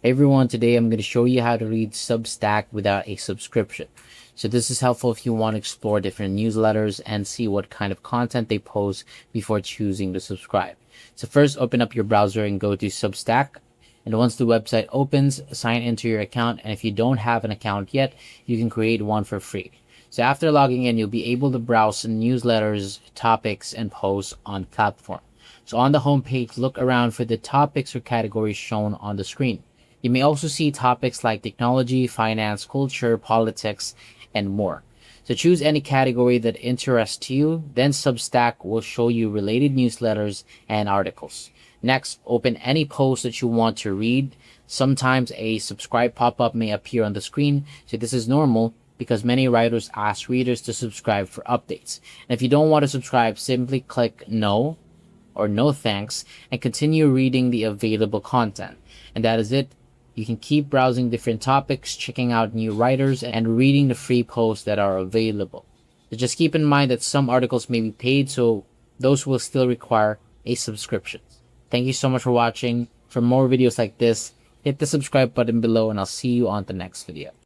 Hey everyone, today I'm going to show you how to read Substack without a subscription. So this is helpful if you want to explore different newsletters and see what kind of content they post before choosing to subscribe. So first, open up your browser and go to Substack. And once the website opens, sign into your account. And if you don't have an account yet, you can create one for free. So after logging in, you'll be able to browse newsletters, topics, and posts on the platform. So on the homepage, look around for the topics or categories shown on the screen. You may also see topics like technology, finance, culture, politics, and more. So choose any category that interests you, then Substack will show you related newsletters and articles. Next, open any post that you want to read. Sometimes a subscribe pop-up may appear on the screen, so this is normal because many writers ask readers to subscribe for updates. And if you don't want to subscribe, simply click no or no thanks and continue reading the available content. And that is it. You can keep browsing different topics, checking out new writers, and reading the free posts that are available. So just keep in mind that some articles may be paid, so those will still require a subscription. Thank you so much for watching. For more videos like this, hit the subscribe button below, and I'll see you on the next video.